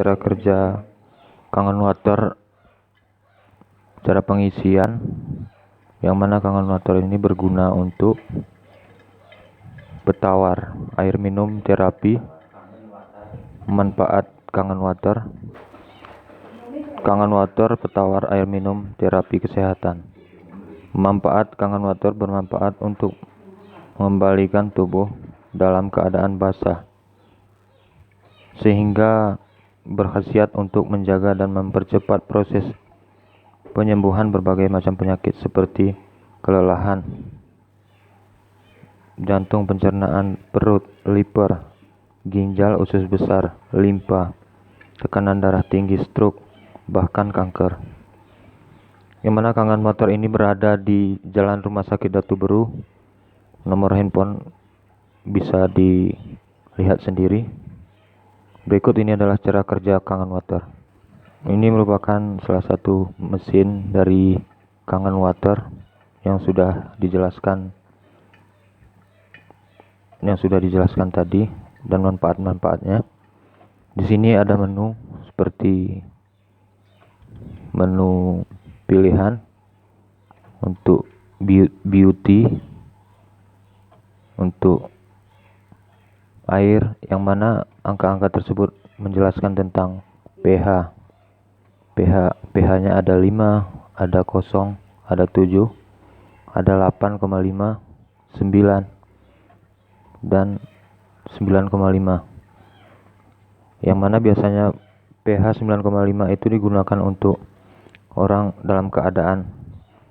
cara kerja Kangen Water, cara pengisian, yang mana Kangen Water ini berguna untuk petawar air minum terapi. Manfaat Kangen Water petawar air minum terapi kesehatan. Manfaat Kangen Water bermanfaat untuk mengembalikan tubuh dalam keadaan basah, sehingga berkhasiat untuk menjaga dan mempercepat proses penyembuhan berbagai macam penyakit seperti kelelahan, jantung, pencernaan, perut, liver, ginjal, usus besar, limpa, tekanan darah tinggi, stroke, bahkan kanker. Yang mana Kangen Water ini berada di Jalan Rumah Sakit Datu Beru. Nomor handphone bisa dilihat sendiri. Berikut ini adalah cara kerja Kangen Water. Ini merupakan salah satu mesin dari Kangen Water yang sudah dijelaskan tadi, dan manfaat-manfaatnya. Di sini ada menu seperti menu pilihan untuk beauty, untuk air, yang mana angka-angka tersebut menjelaskan tentang pH-nya ada 5, ada 0, ada 7, ada 8,5, 9, dan 9,5. Yang mana biasanya pH 9,5 itu digunakan untuk orang dalam keadaan